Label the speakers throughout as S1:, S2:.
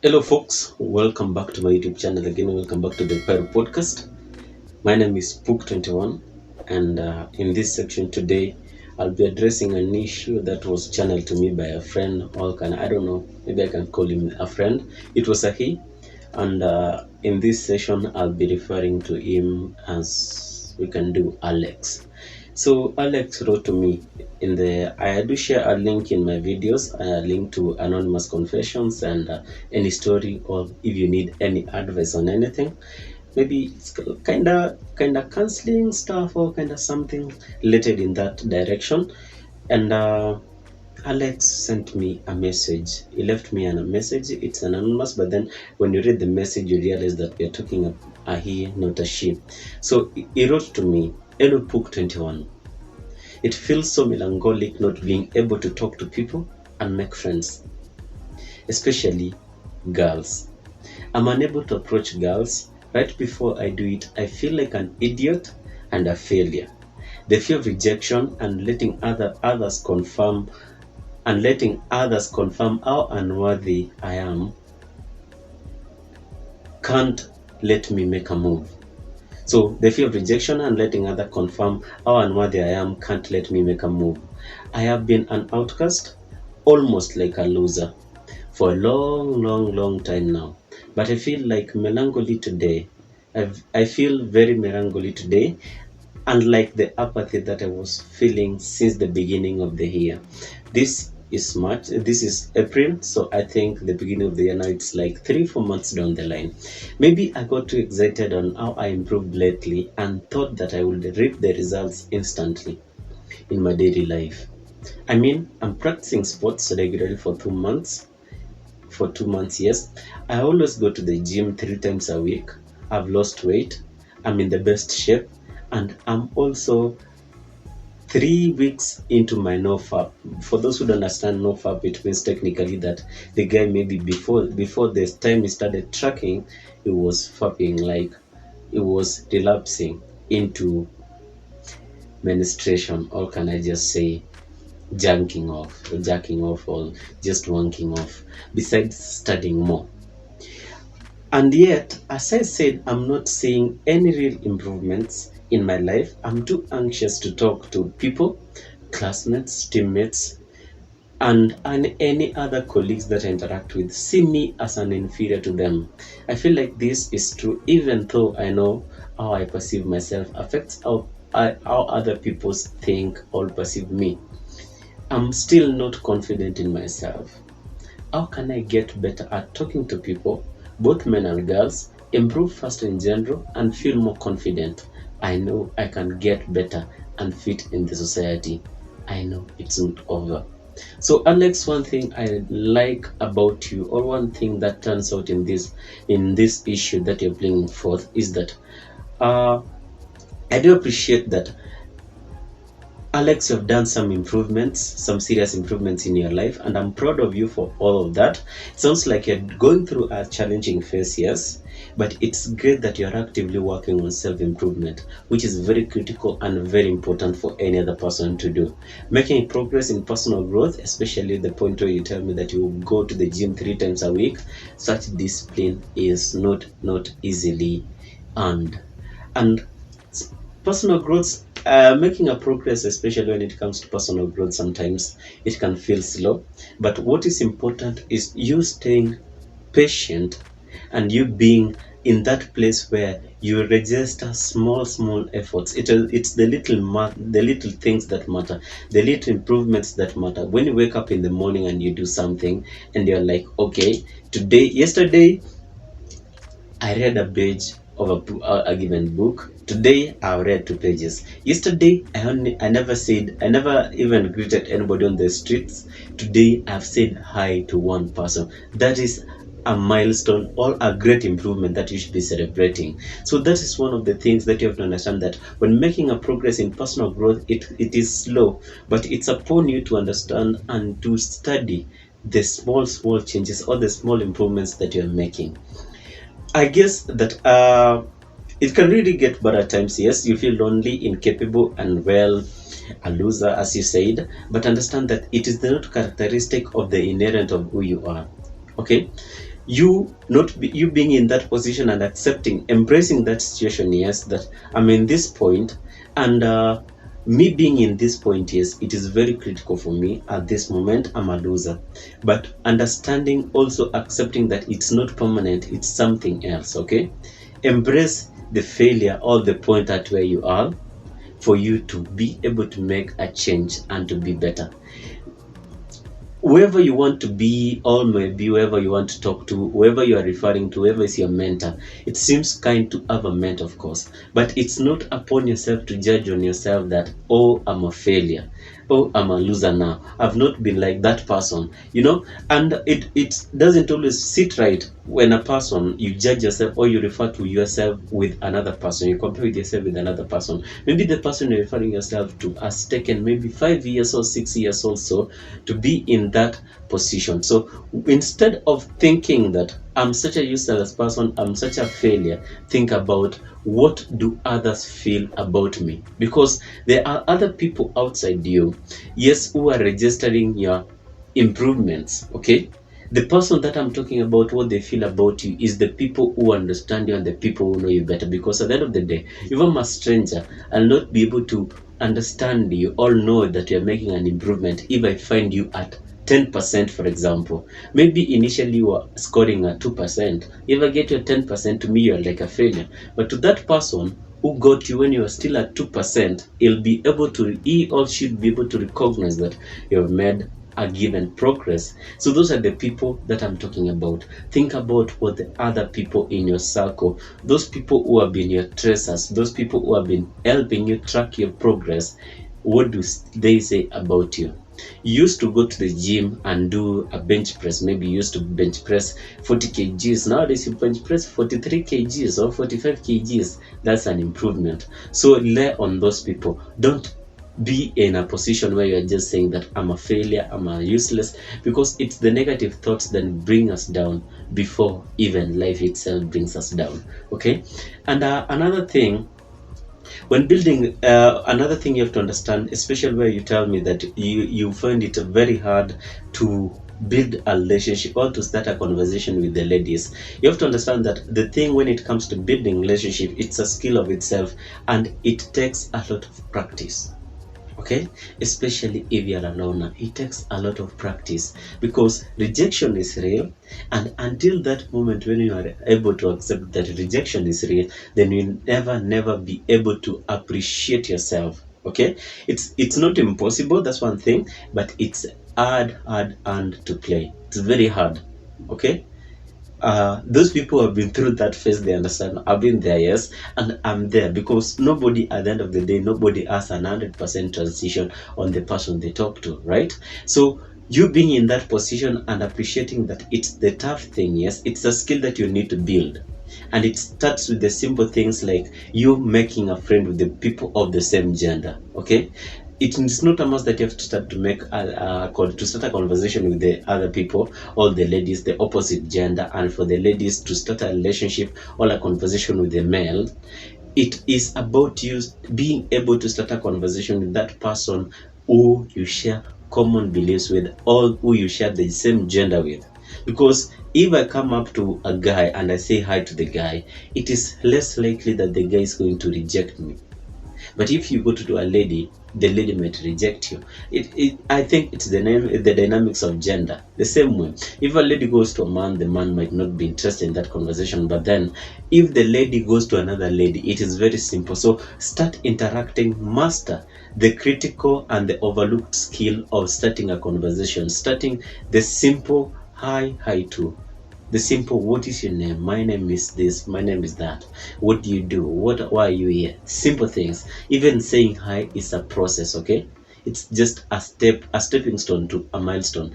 S1: Hello folks, welcome back to my YouTube channel again. Welcome back to the Pyro podcast. My name is Pook21, and in this section today I'll be addressing an issue that was channeled to me by a friend, or I don't know, maybe I can call him a friend. It was a he, and in this session I'll be referring to him as, we can do, Alex. So Alex wrote to me I do share a link in my videos, a link to anonymous confessions and any story, or if you need any advice on anything, maybe it's kinda counseling stuff or kinda something related in that direction. And Alex sent me a message. He left me a message. It's anonymous, but then when you read the message, you realize that we're talking a he, not a she. So he wrote to me, "Hello Pook21. It feels so melancholic not being able to talk to people and make friends, especially girls. I'm unable to approach girls. Right before I do it, I feel like an idiot and a failure. The fear of rejection and letting others confirm how unworthy I am can't let me make a move. So the fear of rejection and letting others confirm how unworthy I am can't let me make a move. I have been an outcast, almost like a loser, for a long time now. But I feel like melancholy today. I feel very melancholy today, unlike the apathy that I was feeling since the beginning of the year. This is April, so I think the beginning of the year now, it's like 3-4 months down the line. Maybe I got too excited on how I improved lately and thought that I would reap the results instantly in my daily life. I mean, I'm practicing sports regularly for 2 months. Yes. I always go to the gym 3 times a week. I've lost weight. I'm in the best shape, and I'm also 3 weeks into my no-fap. For those who don't understand no-fap, it means technically that the guy, maybe before the time he started tracking, he was fapping, like he was relapsing into menstruation, or can I just say jacking off, or just wanking off, besides studying more. And yet, as I said, I'm not seeing any real improvements in my life. I'm too anxious to talk to people, classmates, teammates, and any other colleagues that I interact with see me as an inferior to them. I feel like this is true, even though I know how I perceive myself affects how other people think or perceive me. I'm still not confident in myself. How can I get better at talking to people, both men and girls, improve faster in general, and feel more confident? I know I can get better and fit in the society. I know it's not over. So Alex, one thing I like about you, or one thing that turns out in this issue that you're bringing forth, is that I do appreciate that, Alex, you've done some serious improvements in your life, and I'm proud of you for all of that. It sounds like you're going through a challenging phase, yes, but it's great that you're actively working on self-improvement, which is very critical and very important for any other person to do. Making progress in personal growth, especially the point where you tell me that you go to the gym 3 times a week, such discipline is not easily earned. And personal growth, making a progress, especially when it comes to personal growth, sometimes it can feel slow. But what is important is you staying patient and you being in that place where you register small efforts. It's the little things that matter, the little improvements that matter. When you wake up in the morning and you do something and you're like, okay, yesterday I read a page of a given book. Today I read 2 pages. Yesterday I never even greeted anybody on the streets. Today I've said hi to one person. That is a milestone or a great improvement that you should be celebrating. So that is one of the things that you have to understand, that when making a progress in personal growth, it is slow, but it's upon you to understand and to study the small changes or the small improvements that you're making. I guess that it can really get bad at times. Yes, you feel lonely, incapable, and a loser, as you said. But understand that it is not characteristic of the inherent of who you are. Okay, you being in that position and embracing that situation. Yes, that I'm in this point, and me being in this point, yes, it is very critical for me at this moment. I'm a loser, but understanding, also accepting that it's not permanent, it's something else. Okay, embrace the failure or the point at where you are, for you to be able to make a change and to be better. Whoever you want to be, or maybe whoever you want to talk to, whoever you are referring to, whoever is your mentor, it seems kind to have a mentor, of course, but it's not upon yourself to judge on yourself that, oh, I'm a failure, oh, I'm a loser now, I've not been like that person, and it doesn't always sit right when a person, you judge yourself or you refer to yourself with another person, you compare with yourself with another person. Maybe the person you're referring yourself to has taken maybe 5 years or 6 years also to be in that position. So instead of thinking that I'm such a useless person, I'm such a failure, think about, what do others feel about me? Because there are other people outside you, yes, who are registering your improvements. Okay, the person that I'm talking about, what they feel about you, is the people who understand you and the people who know you better. Because at the end of the day, if I'm a stranger, I'll not be able to understand you or know that you're making an improvement if I find you at 10%, for example. Maybe initially you were scoring at 2%. If I get your 10%, to me you're like a failure. But to that person who got you when you are still at 2%, he or should be able to recognize that you have made a given progress. So those are the people that I'm talking about. Think about what the other people in your circle, those people who have been your tracers, those people who have been helping you track your progress, what do they say about you? You used to go to the gym and do a bench press. Maybe you used to bench press 40 kgs. Nowadays you bench press 43 kgs or 45 kgs. That's an improvement. So rely on those people. Don't be in a position where you're just saying that I'm a failure, I'm a useless, because it's the negative thoughts that bring us down before even life itself brings us down. Okay, and another thing, when building, another thing you have to understand, especially where you tell me that you find it very hard to build a relationship or to start a conversation with the ladies, you have to understand that the thing, when it comes to building relationship, it's a skill of itself, and it takes a lot of practice. Okay, especially if you're a loner, it takes a lot of practice, because rejection is real, and until that moment when you are able to accept that rejection is real, then you'll never be able to appreciate yourself. Okay, it's not impossible, that's one thing, but it's hard and to play, it's very hard. Okay, those people who have been through that phase, they understand. I've been there, yes, and I'm there, because nobody, at the end of the day, nobody has 100% transition on the person they talk to, right? So you being in that position and appreciating that it's the tough thing, yes, it's a skill that you need to build. And it starts with the simple things like you making a friend with the people of the same gender. Okay, it's not a must that you have to start to make to start a conversation with the other people, all the ladies, the opposite gender, and for the ladies to start a relationship or a conversation with the male. It is about you being able to start a conversation with that person who you share common beliefs with, or who you share the same gender with. Because if I come up to a guy and I say hi to the guy, it is less likely that the guy is going to reject me. But if you go to a lady, the lady might reject you. I think it's the dynamics of gender. The same way, if a lady goes to a man, the man might not be interested in that conversation. But then, if the lady goes to another lady, it is very simple. So start interacting, master the critical and the overlooked skill of starting a conversation. Starting the simple hi to the simple, what is your name? My name is this, my name is that. What do you do? Why are you here? Simple things. Even saying hi is a process, okay? It's just a stepping stone to a milestone,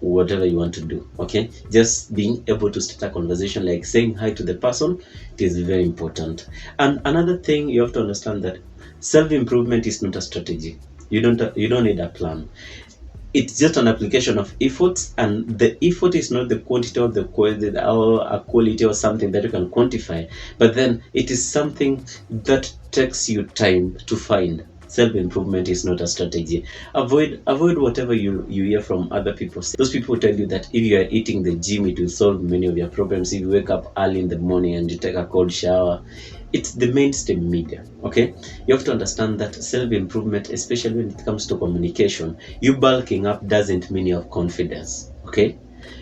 S1: whatever you want to do, okay? Just being able to start a conversation, like saying hi to the person, it is very important. And another thing, you have to understand that self-improvement is not a strategy. You don't need a plan. It's just an application of efforts, and the effort is not the quantity or the quality or a quality or something that you can quantify, but then it is something that takes you time to find. self-improvement is not a strategy. Avoid whatever you hear from other people. Those people tell you that if you are eating the gym, it will solve many of your problems. If you wake up early in the morning and you take a cold shower, it's the mainstream media. Okay, you have to understand that self-improvement, especially when it comes to communication, you bulking up doesn't mean you have confidence. Okay,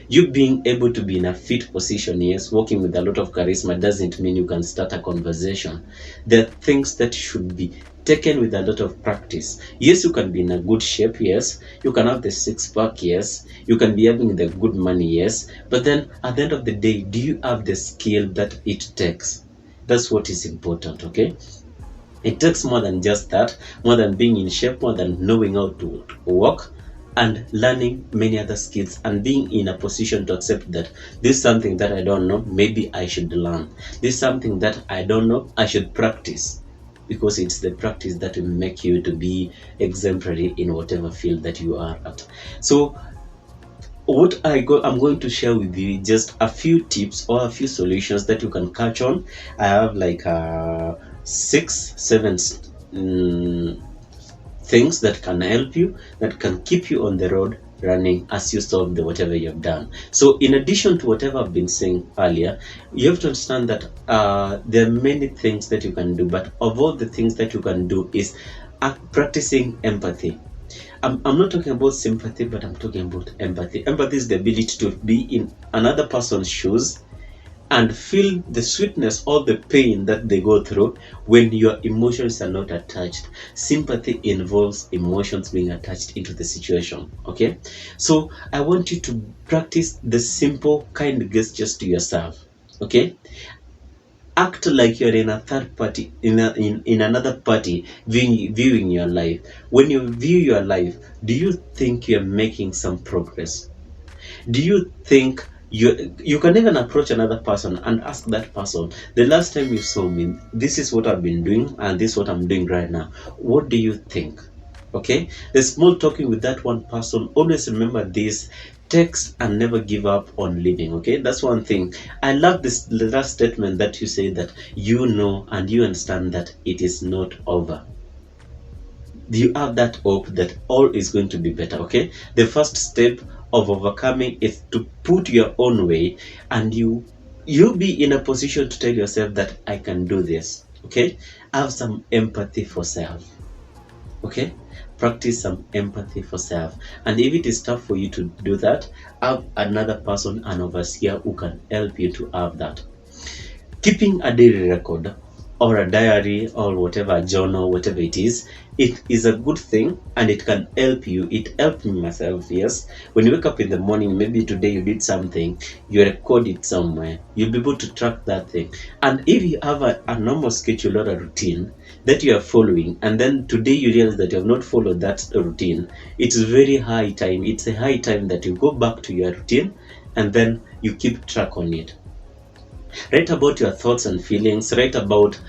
S1: you being able to be in a fit position, yes, working with a lot of charisma, doesn't mean you can start a conversation. There are things that should be taken with a lot of practice. Yes, you can be in a good shape, yes, you can have the six-pack, yes, you can be having the good money, yes, but then at the end of the day, do you have the skill that it takes? That's what is important. Okay, it takes more than just that, more than being in shape, more than knowing how to walk, and learning many other skills, and being in a position to accept that this is something that I don't know, maybe I should learn. This is something that I don't know, I should practice, because it's the practice that will make you to be exemplary in whatever field that you are at. So what I'm going to share with you just a few tips or a few solutions that you can catch on. I have like 6-7 things that can help you, that can keep you on the road running as you solve the whatever you have done. So in addition to whatever I've been saying earlier, you have to understand that there are many things that you can do, but of all the things that you can do is practicing empathy. I'm not talking about sympathy, but I'm talking about empathy. Empathy is the ability to be in another person's shoes and feel the sweetness or the pain that they go through when your emotions are not attached. Sympathy involves emotions being attached into the situation. Okay, so I want you to practice the simple kind gestures to yourself. Okay, act like you're in a third party, in another party, viewing your life. When you view your life, do you think you're making some progress? Do you think you can even approach another person and ask that person, the last time you saw me, this is what I've been doing and this is what I'm doing right now, what do you think? Okay, the small talking with that one person, always remember this: text and never give up on living. Okay, that's one thing. I love this last statement that you say, that you know and you understand that it is not over. You have that hope that all is going to be better. Okay, the first step of overcoming is to put your own way, and you be in a position to tell yourself that I can do this. Okay, have some empathy for self. Okay, practice some empathy for self, and if it is tough for you to do that, have another person, an overseer, who can help you to have that. Keeping a daily record or a diary or whatever, a journal, whatever it is a good thing, and it can help you. It helped me myself, yes. When you wake up in the morning, maybe today you did something, you record it somewhere, you'll be able to track that thing. And if you have a normal schedule or a routine that you are following, and then today you realize that you have not followed that routine, it's very high time, it's a high time that you go back to your routine and then you keep track on it. Write about your thoughts and feelings. Write about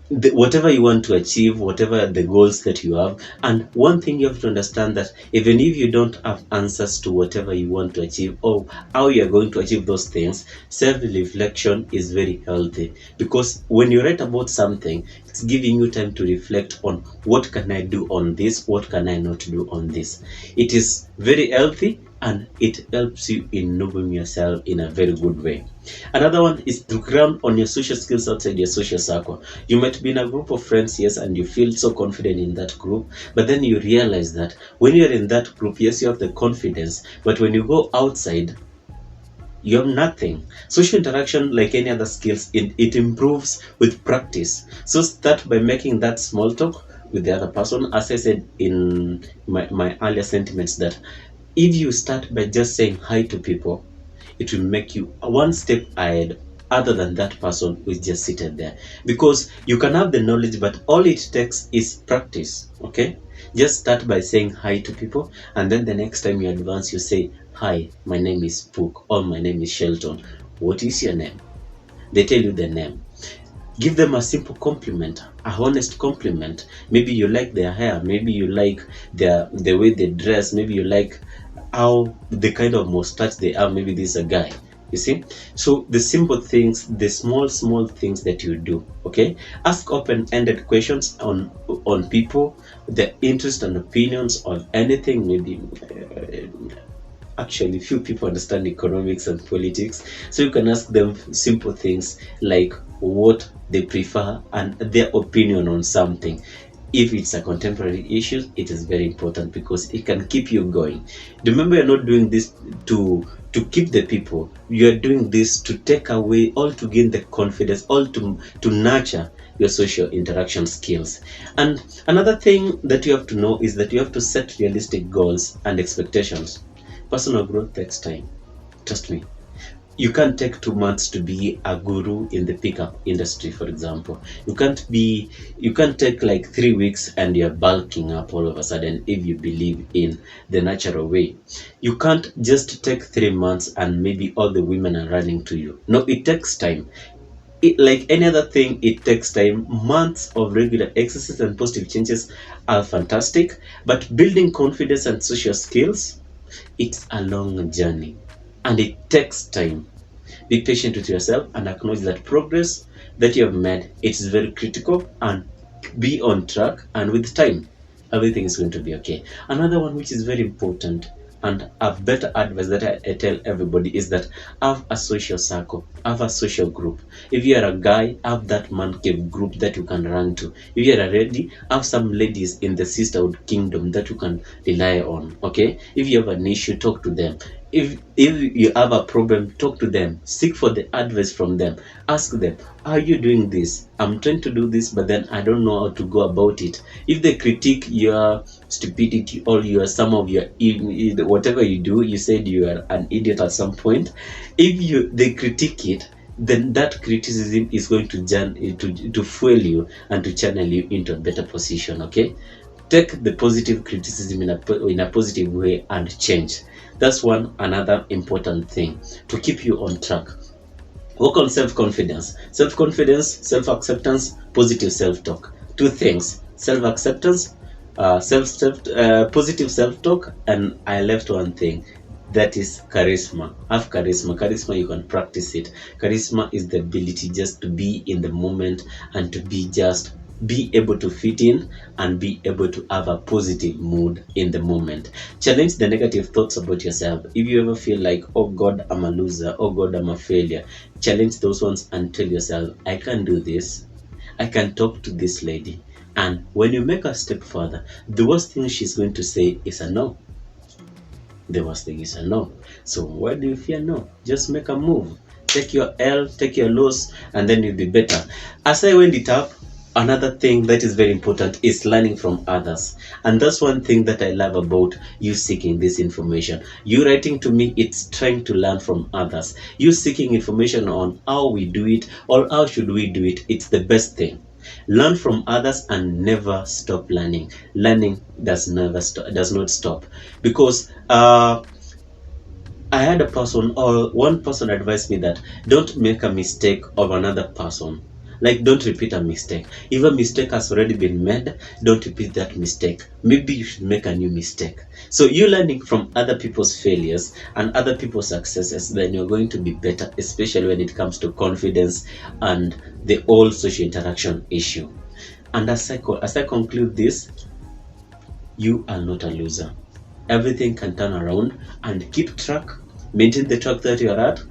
S1: whatever you want to achieve, whatever the goals that you have. And one thing you have to understand, that even if you don't have answers to whatever you want to achieve or how you're going to achieve those things, self-reflection is very healthy, because when you write about something, it's giving you time to reflect on what can I do on this, what can I not do on this. It is very healthy, and it helps you in knowing yourself in a very good way. Another one is to ground on your social skills outside your social circle. You might be in a group of friends, yes, and you feel so confident in that group, but then you realize that when you're in that group, yes, you have the confidence, but when you go outside, you have nothing. Social interaction, like any other skills, it improves with practice. So start by making that small talk with the other person. As I said in my earlier sentiments, that if you start by just saying hi to people, it will make you one step ahead other than that person who is just seated there. Because you can have the knowledge, but all it takes is practice. Okay, just start by saying hi to people, and then the next time you advance, you say, hi, my name is Pook, or my name is Shelton. What is your name? They tell you the name. Give them a simple compliment, a honest compliment. Maybe you like their hair, maybe you like the way they dress, maybe you like how the kind of mustache they have, maybe this is a guy. You see, so the simple things, the small things that you do, okay? Ask open-ended questions on people, their interest and opinions on anything. Maybe actually few people understand economics and politics, so you can ask them simple things like what they prefer and their opinion on something. If it's a contemporary issue, it is very important because it can keep you going. Remember, you're not doing this to keep the people. You're doing this to take away, all to gain the confidence, all to nurture your social interaction skills. And another thing that you have to know is that you have to set realistic goals and expectations. Personal growth takes time. Trust me. You can't take 2 months to be a guru in the pickup industry, for example. You can't take like 3 weeks and you're bulking up all of a sudden if you believe in the natural way. You can't just take 3 months and maybe all the women are running to you. No, it takes time. Like any other thing, it takes time. Months of regular exercise and positive changes are fantastic, but building confidence and social skills, it's a long journey and it takes time. Be patient with yourself and acknowledge that progress that you have made, it is very critical, and be on track, and with time everything is going to be okay. Another one which is very important and a better advice that I tell everybody is that have a social circle, have a social group. If you are a guy, have that man cave group that you can run to. If you are a lady, have some ladies in the sisterhood kingdom that you can rely on. Okay, if you have an issue, talk to them. If you have a problem, talk to them, seek for the advice from them, ask them, are you doing this? I'm trying to do this, but then I don't know how to go about it. If they critique your stupidity or some of your whatever you do, you said you are an idiot at some point. If they critique it, then that criticism is going to fuel you and to channel you into a better position. Okay, take the positive criticism in a positive way and change. That's another important thing to keep you on track. Work on self-confidence, self-acceptance, positive self-talk. Two things: self-acceptance, positive self-talk, and I left one thing. That is charisma. Have charisma. Charisma, you can practice it. Charisma is the ability just to be in the moment and to be able to fit in and be able to have a positive mood in the moment. Challenge the negative thoughts about yourself. If you ever feel like, oh God, I'm a loser, oh God, I'm a failure, challenge those ones and tell yourself, I can do this, I can talk to this lady. And when you make a step further, the worst thing she's going to say is a no. The worst thing is a no. So why do you fear no? Just make a move. Take your L, take your loss, and then you'll be better. As I went it up, another thing that is very important is learning from others. And that's one thing that I love about you seeking this information. You writing to me, it's trying to learn from others. You seeking information on how we do it or how should we do it, it's the best thing. Learn from others and never stop learning. Learning does not stop. Because I had a person, or one person advised me that don't make a mistake of another person. Like, don't repeat a mistake. If a mistake has already been made, don't repeat that mistake. Maybe you should make a new mistake. So you learning from other people's failures and other people's successes, then you're going to be better, especially when it comes to confidence and the whole social interaction issue. And as I conclude this, you are not a loser. Everything can turn around, and keep track. Maintain the track that you're at.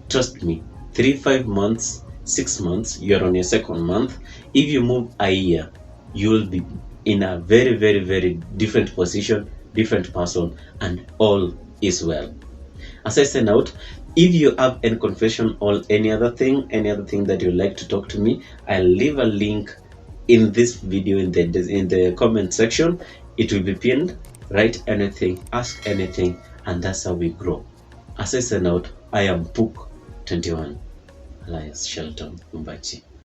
S1: Trust me, 3-5 months, 6 months, you're on your second month. If you move a year, you will be in a very, very, very different position, different person, and all is well. As I send out, if you have any confession or any other thing that you'd like to talk to me, I'll leave a link in this video in the comment section. It will be pinned. Write anything, ask anything, and that's how we grow. As I send out, I am Book 21. Elias Shelton Mbachi.